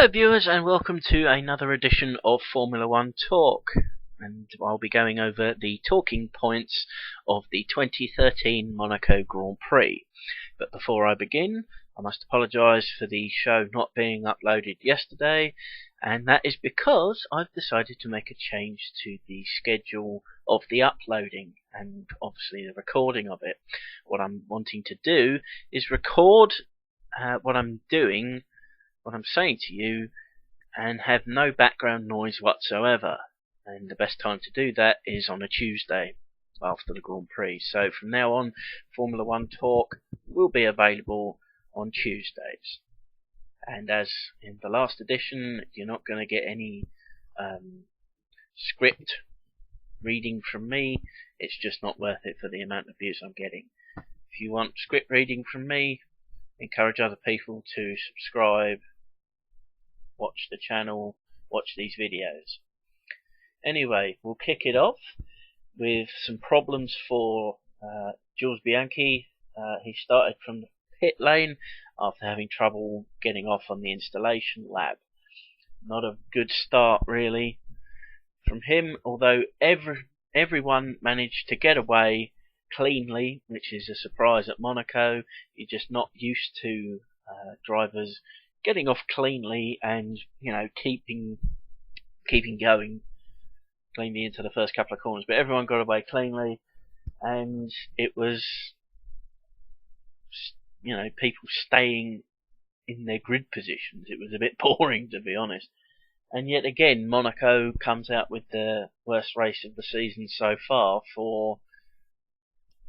Hello viewers and welcome to another edition of Formula One Talk, and I'll be going over the talking points of the 2013 Monaco Grand Prix. But before I begin, I must apologise for the show not being uploaded yesterday, and that is because I've decided to make a change to the schedule of the uploading and obviously the recording of it. What I'm wanting to do is record what I'm saying to you, and have no background noise whatsoever. And the best time to do that is on a Tuesday after the Grand Prix. So from now on, Formula One Talk will be available on Tuesdays. And as in the last edition, you're not going to get any script reading from me. It's just not worth it for the amount of views I'm getting. If you want script reading from me, encourage other people to subscribe, watch the channel, watch these videos. Anyway, we'll kick it off with some problems for Jules Bianchi. He started from the pit lane after having trouble getting off on the installation lap. Not a good start really from him, although everyone managed to get away cleanly, which is a surprise at Monaco. You're just not used to drivers getting off cleanly and, you know, keeping going cleanly into the first couple of corners. But everyone got away cleanly, and it was, you know, people staying in their grid positions. It was a bit boring, to be honest. And yet again, Monaco comes out with the worst race of the season so far for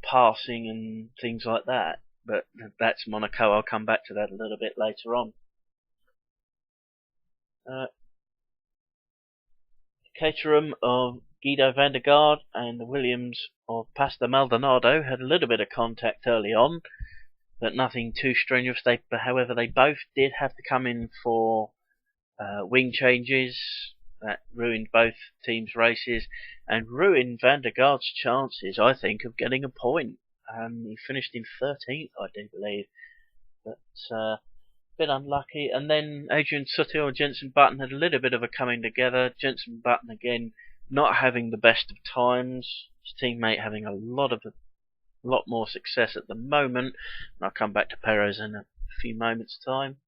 passing and things like that. But that's Monaco. I'll come back to that a little bit later on. Caterham of Guido van der Garde and the Williams of Pastor Maldonado had a little bit of contact early on, but nothing too strenuous. However, they both did have to come in for wing changes. That ruined both teams' races and ruined van der Garde's chances, I think, of getting a point. He finished in 13th, I do believe, but bit unlucky. And then Adrian Sutil and Jenson Button had a little bit of a coming together. Jenson Button again not having the best of times, his teammate having a lot more success at the moment, and I'll come back to Perez in a few moments time.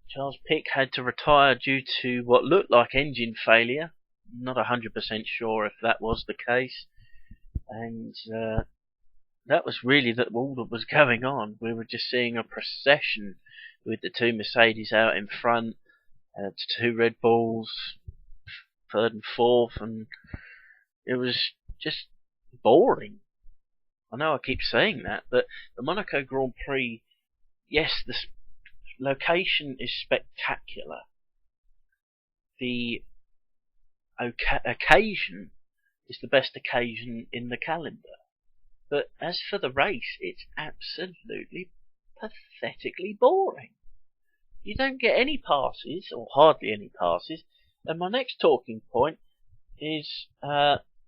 Charles Pic had to retire due to what looked like engine failure. Not 100% sure if that was the case, and that was really all that was going on. We were just seeing a procession with the two Mercedes out in front, two Red Bulls, third and fourth, and it was just boring. I know I keep saying that, but the Monaco Grand Prix, yes, the location is spectacular. The occasion is the best occasion in the calendar. But as for the race, it's absolutely pathetically boring. You don't get any passes, or hardly any passes. And my next talking point is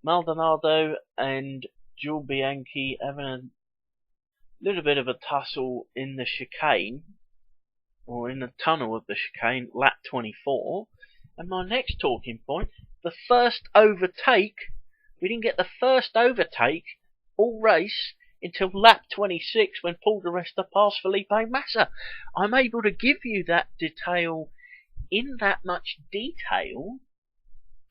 Maldonado and Jules Bianchi having a little bit of a tussle in the chicane, or in the tunnel of the chicane, lap 24. And my next talking point, the first overtake. We didn't get the first overtake all race until lap 26 when Paul di Resta passed Felipe Massa. I'm able to give you that detail in that much detail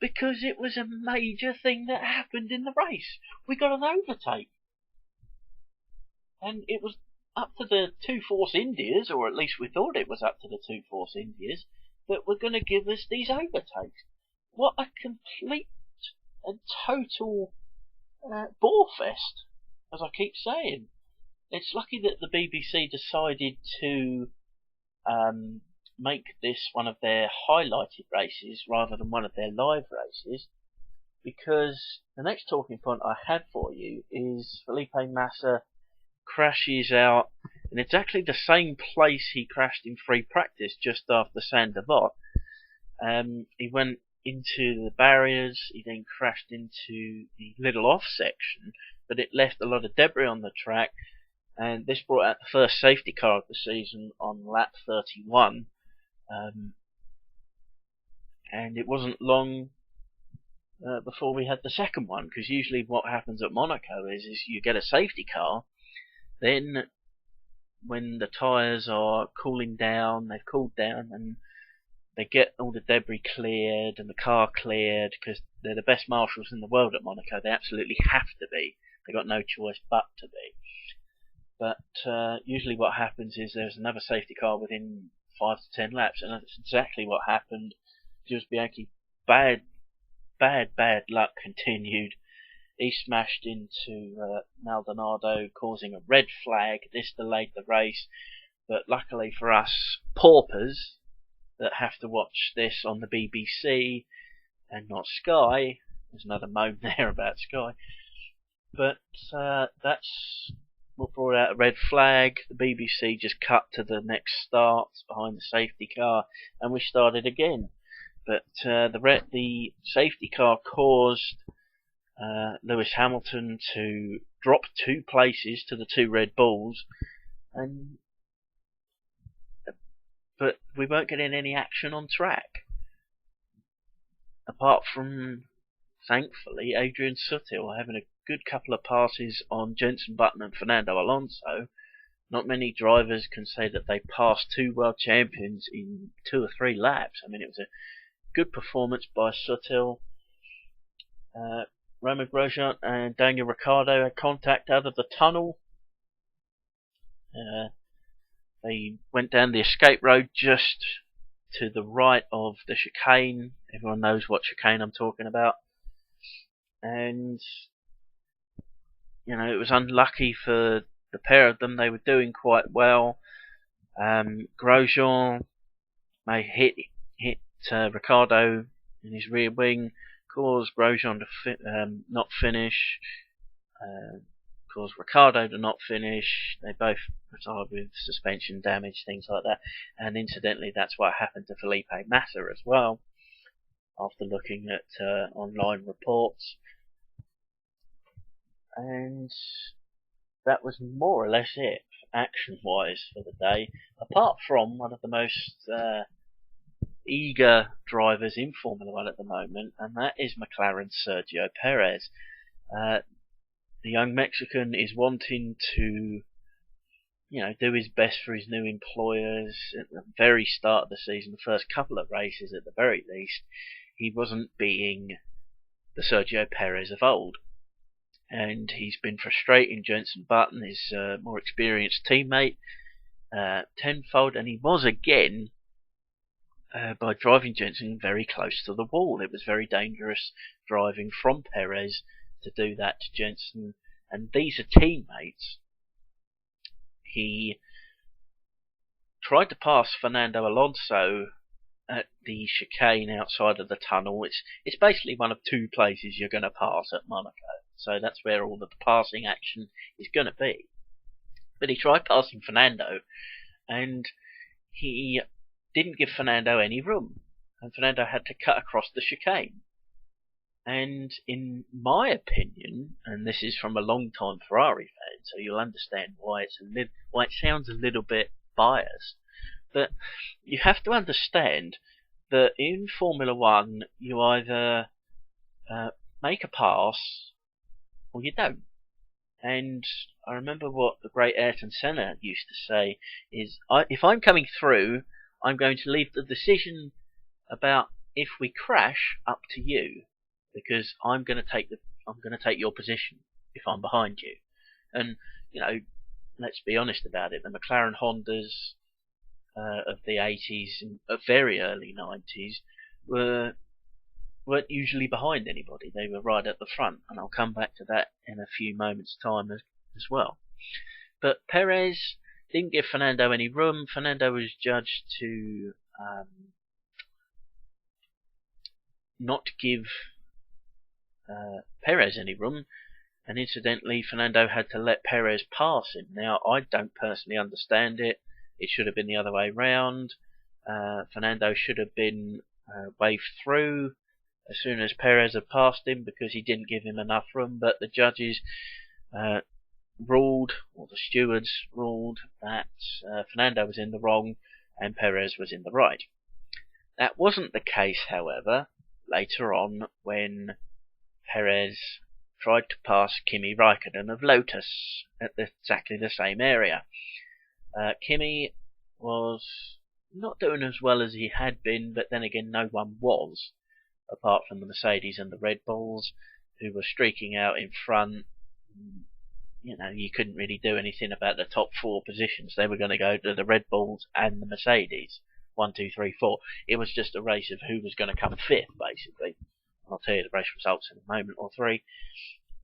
because it was a major thing that happened in the race. We got an overtake, and it was up to the two Force Indias, or at least we thought it was up to the two Force Indias, that were going to give us these overtakes. What a complete and total bore fest, as I keep saying. It's lucky that the BBC decided to make this one of their highlighted races rather than one of their live races, because the next talking point I had for you is Felipe Massa crashes out in exactly the same place he crashed in free practice just after Saint-Devote. He went into the barriers, he then crashed into the little off section, but it left a lot of debris on the track, and this brought out the first safety car of the season on lap 31. And it wasn't long before we had the second one, because usually what happens at Monaco is you get a safety car, then when the tyres are cooling down, they've cooled down, and they get all the debris cleared and the car cleared, because they're the best marshals in the world at Monaco. They absolutely have to be. They've got no choice but to be. But usually what happens is there's another safety car within 5 to 10 laps, and that's exactly what happened. Just Bianchi, bad luck continued. He smashed into Maldonado, causing a red flag. This delayed the race, but luckily for us paupers that have to watch this on the BBC and not Sky, there's another moan there about Sky, but that's what brought out a red flag. The BBC just cut to the next start behind the safety car, and we started again. But the safety car caused Lewis Hamilton to drop 2 places to the 2 Red Bulls, but we weren't getting any action on track. Apart from, thankfully, Adrian Sutil having a good couple of passes on Jenson Button and Fernando Alonso. Not many drivers can say that they passed 2 world champions in 2 or 3 laps. I mean, it was a good performance by Sutil. Romain Grosjean and Daniel Ricciardo had contact out of the tunnel. They went down the escape road just to the right of the chicane. Everyone knows what chicane I'm talking about. And, it was unlucky for the pair of them. They were doing quite well. Grosjean may hit Ricciardo in his rear wing, caused Grosjean to not finish, caused Ricciardo to not finish. They both retired with suspension damage, things like that. And incidentally, that's what happened to Felipe Massa as well, after looking at online reports. And that was more or less it, action-wise, for the day, apart from one of the most eager drivers in Formula 1 at the moment, and that is McLaren's Sergio Perez. The young Mexican is wanting to, do his best for his new employers. At the very start of the season, the first couple of races at the very least, he wasn't being the Sergio Perez of old. And he's been frustrating Jenson Button, his more experienced teammate, tenfold, and he was again by driving Jenson very close to the wall. It was very dangerous driving from Perez to do that to Jenson, and these are teammates. He tried to pass Fernando Alonso at the chicane outside of the tunnel. It's basically one of 2 places you're going to pass at Monaco, so that's where all the passing action is going to be. But he tried passing Fernando, and he didn't give Fernando any room, and Fernando had to cut across the chicane. And in my opinion, and this is from a long-time Ferrari fan, so you'll understand why it sounds a little bit biased, but you have to understand that in Formula 1, you either make a pass or you don't. And I remember what the great Ayrton Senna used to say is, if I'm coming through, I'm going to leave the decision about if we crash up to you, because I'm going to take your position if I'm behind you. And let's be honest about it. The McLaren Hondas of the 80s and very early 90s weren't usually behind anybody. They were right at the front, and I'll come back to that in a few moments' time as well. But Perez didn't give Fernando any room. Fernando was judged to not give Perez any room, and incidentally Fernando had to let Perez pass him. Now, I don't personally understand it. It should have been the other way round. Fernando should have been waved through as soon as Perez had passed him, because he didn't give him enough room, but the judges ruled, or the stewards ruled, that Fernando was in the wrong and Perez was in the right. That wasn't the case, however, later on when Perez tried to pass Kimi Raikkonen of Lotus at exactly the same area. Kimi was not doing as well as he had been, but then again no one was, apart from the Mercedes and the Red Bulls, who were streaking out in front. You couldn't really do anything about the top 4 positions. They were going to go to the Red Bulls and the Mercedes. 1, 2, 3, 4. It was just a race of who was going to come 5th, basically. I'll tell you the race results in a moment or 3.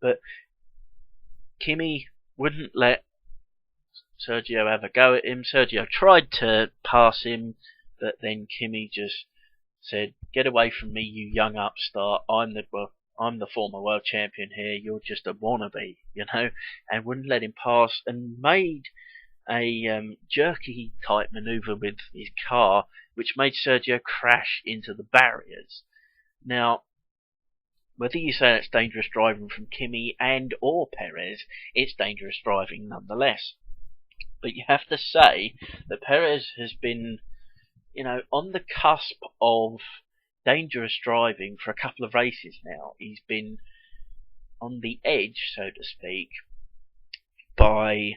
But Kimi wouldn't let Sergio have a go at him. Sergio tried to pass him, but then Kimi just said, "Get away from me, you young upstart. I'm the former world champion here. You're just a wannabe," and wouldn't let him pass, and made a jerky type maneuver with his car, which made Sergio crash into the barriers. Now, whether you say that's dangerous driving from Kimi and or Perez, it's dangerous driving nonetheless. But you have to say that Perez has been, on the cusp of dangerous driving for a couple of races now. He's been on the edge, so to speak, by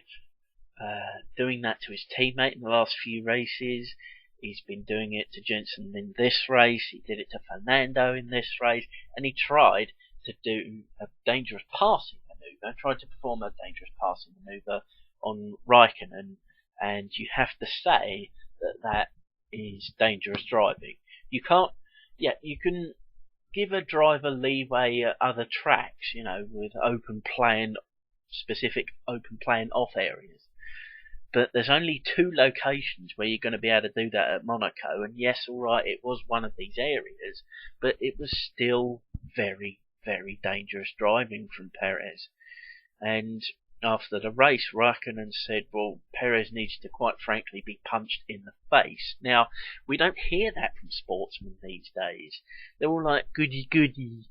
doing that to his teammate in the last few races. He's been doing it to Jensen in this race. He did it to Fernando in this race, and he tried to do a dangerous passing maneuver. Tried to perform a dangerous passing maneuver on Raikkonen, and you have to say that is dangerous driving. You can give a driver leeway at other tracks, with specific open plan off areas. But there's only 2 locations where you're going to be able to do that at Monaco, and yes, alright, it was one of these areas, but it was still very, very dangerous driving from Perez. And after the race, Raikkonen said, well, Perez needs to, quite frankly, be punched in the face. Now, we don't hear that from sportsmen these days. They're all like, goody goody,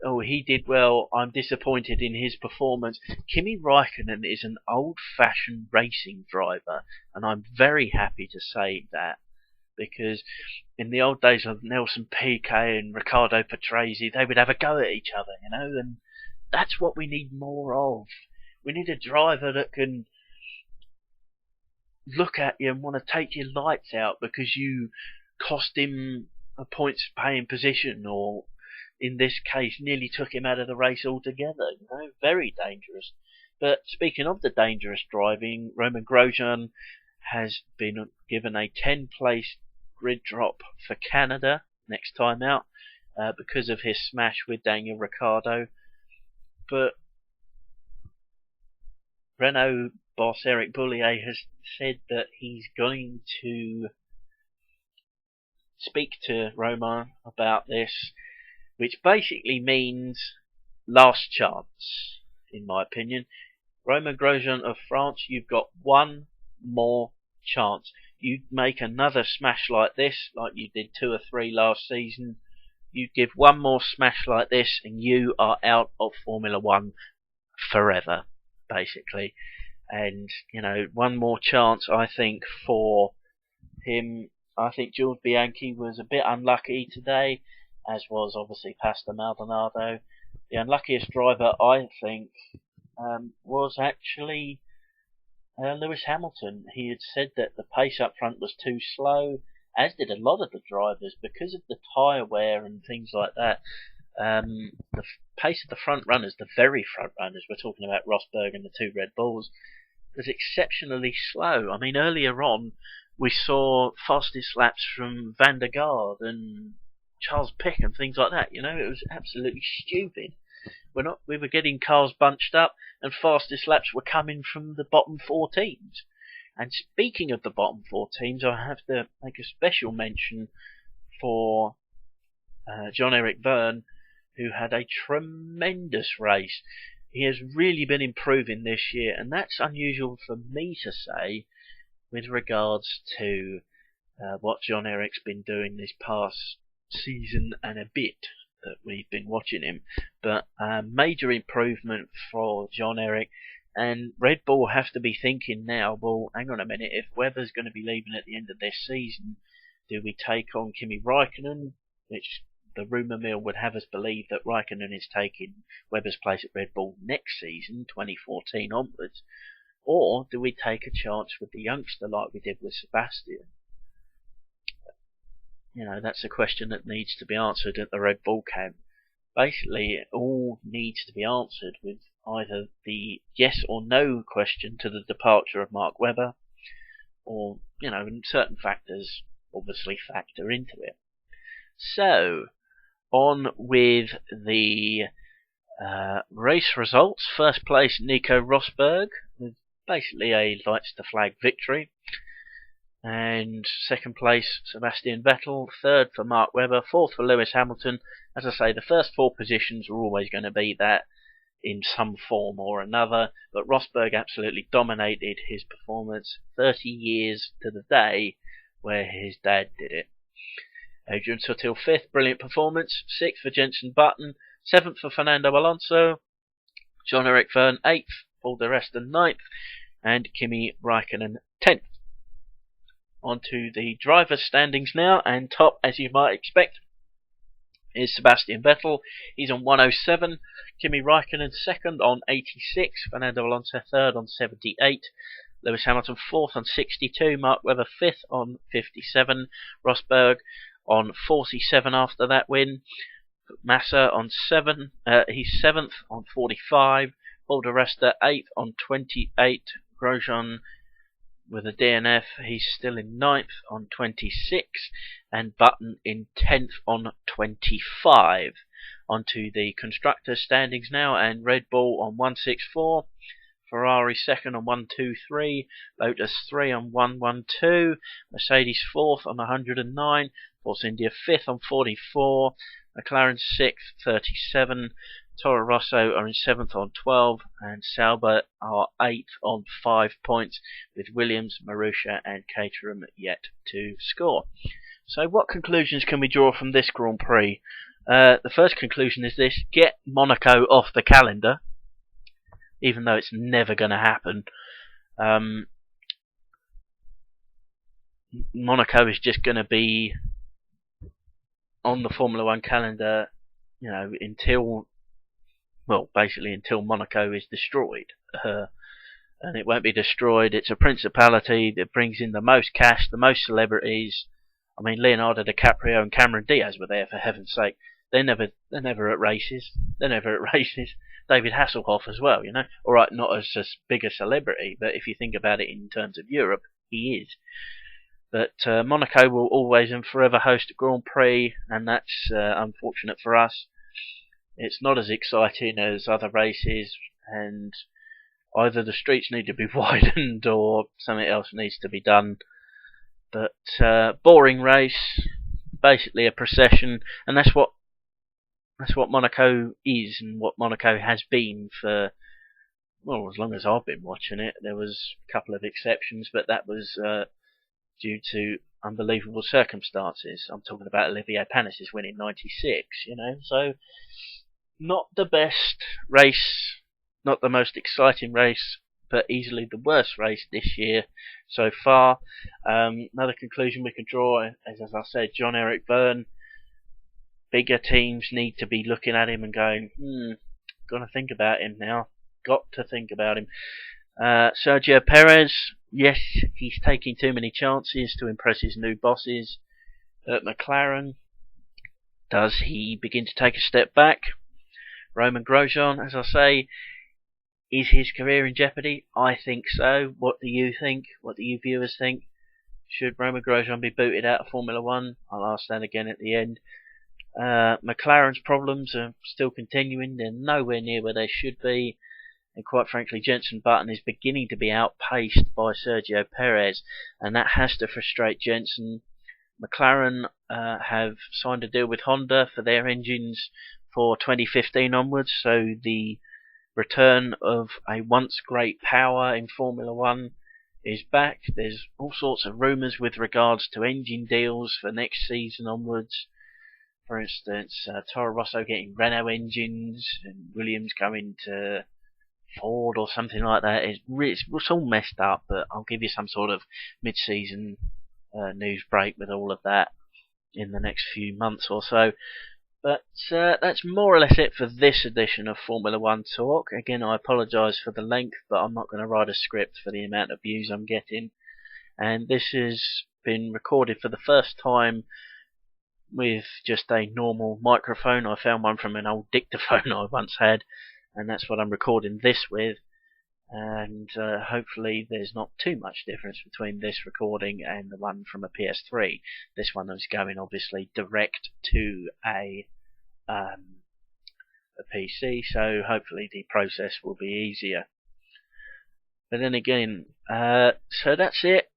oh, he did well, I'm disappointed in his performance. Kimi Raikkonen is an old-fashioned racing driver, and I'm very happy to say that, because in the old days of Nelson Piquet and Riccardo Patrese, they would have a go at each other, and that's what we need more of. We need a driver that can look at you and want to take your lights out because you cost him a points paying position, or in this case nearly took him out of the race altogether. Very dangerous. But speaking of the dangerous driving, Romain Grosjean has been given a 10-place grid drop for Canada next time out because of his smash with Daniel Ricciardo. But Renault boss Eric Boullier has said that he's going to speak to Romain about this, which basically means last chance, in my opinion. Romain Grosjean of France, you've got one more chance. You make another smash like this, like you did 2 or 3 last season. You give one more smash like this, and you are out of Formula One forever, basically. And, one more chance, I think, for him. I think Jules Bianchi was a bit unlucky today, as was obviously Pastor Maldonado. The unluckiest driver, I think, was actually Lewis Hamilton. He had said that the pace up front was too slow, as did a lot of the drivers, because of the tyre wear and things like that. The pace of the front runners, the very front runners, we're talking about Rosberg and the 2 Red Bulls, was exceptionally slow. I mean, earlier on, we saw fastest laps from Van der Garde and Charles Pic and things like that. It was absolutely stupid. We were getting cars bunched up, and fastest laps were coming from the bottom 4 teams. And speaking of the bottom 4 teams, I have to make a special mention for Jean-Eric Vergne, who had a tremendous race. He has really been improving this year, and that's unusual for me to say with regards to what Jean-Eric's been doing this past season and a bit that we've been watching him. But major improvement for Jean-Eric. And Red Bull have to be thinking now, well, hang on a minute, if Webber's going to be leaving at the end of this season, do we take on Kimi Raikkonen, which the rumour mill would have us believe that Raikkonen is taking Webber's place at Red Bull next season, 2014 onwards, or do we take a chance with the youngster like we did with Sebastian? That's a question that needs to be answered at the Red Bull camp. Basically, it all needs to be answered with either the yes or no question to the departure of Mark Webber, or, certain factors obviously factor into it. So, on with the race results. First place, Nico Rosberg, with basically a lights to flag victory. And second place, Sebastian Vettel. Third for Mark Webber. Fourth for Lewis Hamilton. As I say, the first four positions are always going to be that in some form or another, but Rosberg absolutely dominated his performance. 30 years to the day where his dad did it. Adrian Sutil 5th, brilliant performance. 6th for Jenson Button. 7th for Fernando Alonso. Jean-Eric Vergne 8th. Paul di Resta 9th. And Kimi Raikkonen 10th. On to the driver's standings now, and top, as you might expect, is Sebastian Vettel. He's on 107. Kimi Raikkonen 2nd on 86. Fernando Alonso 3rd on 78. Lewis Hamilton 4th on 62. Mark Webber 5th on 57. Rosberg on 47 after that win. Massa on 7. He's 7th on 45. Paul di Resta 8th on 28. Grosjean with a DNF, he's still in 9th on 26, and Button in 10th on 25. On to the constructors' standings now, and Red Bull on 164, Ferrari 2nd on 123, Lotus 3 on 112, Mercedes 4th on 109, Force India 5th on 44, McLaren 6th 37, Toro Rosso are in 7th on 12, and Sauber are 8th on 5 points, with Williams, Marussia and Caterham yet to score. So what conclusions can we draw from this Grand Prix? The first conclusion is this: get Monaco off the calendar, even though it's never going to happen. Monaco is just going to be on the Formula 1 calendar, until Monaco is destroyed. And it won't be destroyed. It's a principality that brings in the most cash, the most celebrities. I mean, Leonardo DiCaprio and Cameron Diaz were there, for heaven's sake. They're never at races. David Hasselhoff as well, Alright, not as big a celebrity, but if you think about it in terms of Europe, he is. But Monaco will always and forever host a Grand Prix, and that's unfortunate for us. It's not as exciting as other races, and either the streets need to be widened or something else needs to be done. But boring race, basically a procession, and that's what Monaco is, and what Monaco has been for, well, as long as I've been watching it. There was a couple of exceptions, but that was due to unbelievable circumstances. I'm talking about Olivier Panis's win in '96, so not the best race, not the most exciting race, but easily the worst race this year so far. Another conclusion we can draw is, as I said, Jean-Eric Vergne. Bigger teams need to be looking at him and going, gotta think about him now. Got to think about him. Sergio Perez, yes, he's taking too many chances to impress his new bosses at McLaren. Does he begin to take a step back? Romain Grosjean, as I say, is his career in jeopardy? I think so. What do you think? What do you viewers think? Should Romain Grosjean be booted out of Formula 1? I'll ask that again at the end. McLaren's problems are still continuing. They're nowhere near where they should be. And quite frankly, Jenson Button is beginning to be outpaced by Sergio Perez, and that has to frustrate Jenson. McLaren have signed a deal with Honda for their engines for 2015 onwards, so the return of a once great power in Formula 1 is back. There's all sorts of rumours with regards to engine deals for next season onwards. For instance, Toro Rosso getting Renault engines, and Williams going to Ford or something like that. It's all messed up, but I'll give you some sort of mid-season news break with all of that in the next few months or so. But that's more or less it for this edition of Formula One Talk. Again, I apologise for the length, but I'm not going to write a script for the amount of views I'm getting. And this has been recorded for the first time with just a normal microphone. I found one from an old dictaphone I once had, and that's what I'm recording this with. And hopefully there's not too much difference between this recording and the one from a PS3. This one is going obviously direct to a PC, so hopefully the process will be easier. But then again, so that's it.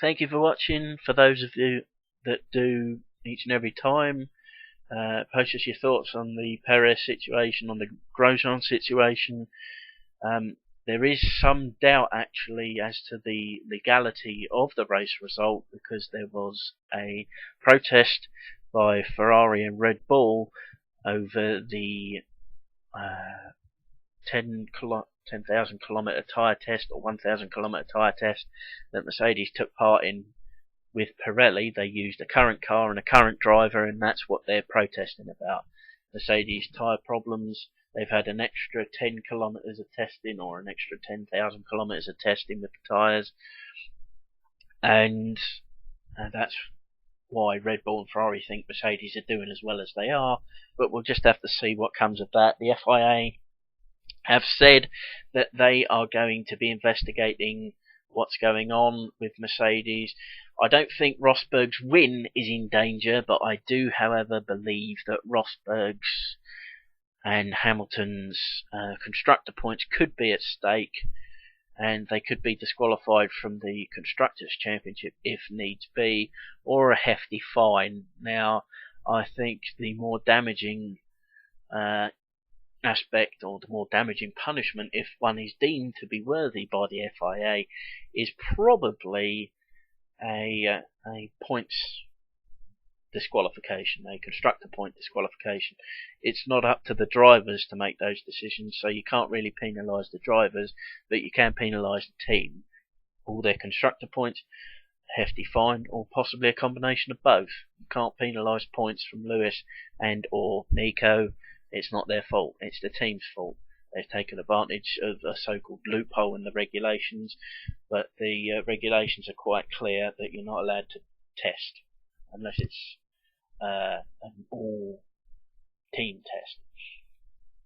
Thank you for watching. For those of you that do each and every time, post us your thoughts on the Perez situation, on the Grosjean situation. There is some doubt actually as to the legality of the race result, because there was a protest by Ferrari and Red Bull over the 10,000 kilometer tyre test or 1,000 kilometer tyre test that Mercedes took part in with Pirelli. They used a current car and a current driver, and that's what they're protesting about. Mercedes tyre problems. They've had an extra 10 kilometers of testing, or an extra 10,000 kilometers of testing with the tyres, and that's why Red Bull and Ferrari think Mercedes are doing as well as they are. But we'll just have to see what comes of that. The FIA have said that they are going to be investigating what's going on with Mercedes. I don't think Rosberg's win is in danger, but I do, however, believe that Rosberg's and Hamilton's constructor points could be at stake, and they could be disqualified from the Constructors' Championship if needs be, or a hefty fine. Now, I think the more damaging aspect, or the more damaging punishment, if one is deemed to be worthy by the FIA, is probably a points disqualification, a constructor point disqualification. It's not up to the drivers to make those decisions, so you can't really penalise the drivers, but you can penalise the team. All their constructor points, hefty fine, or possibly a combination of both. You can't penalise points from Lewis and or Nico. It's not their fault, it's the team's fault. They've taken advantage of a so-called loophole in the regulations, but the regulations are quite clear that you're not allowed to test unless it's an all-team test.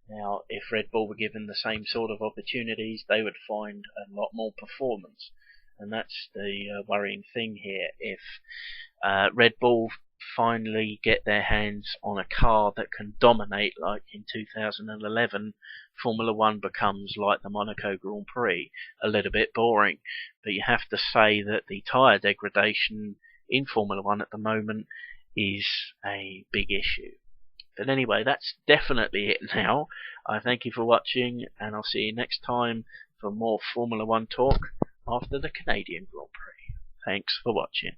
Now, if Red Bull were given the same sort of opportunities, they would find a lot more performance, and that's the worrying thing here. If Red Bull finally get their hands on a car that can dominate, like in 2011, Formula One becomes like the Monaco Grand Prix, a little bit boring. But you have to say that the tyre degradation in Formula One at the moment is a big issue. But anyway, that's definitely it now. I thank you for watching, and I'll see you next time for more Formula One talk after the Canadian Grand Prix. Thanks for watching.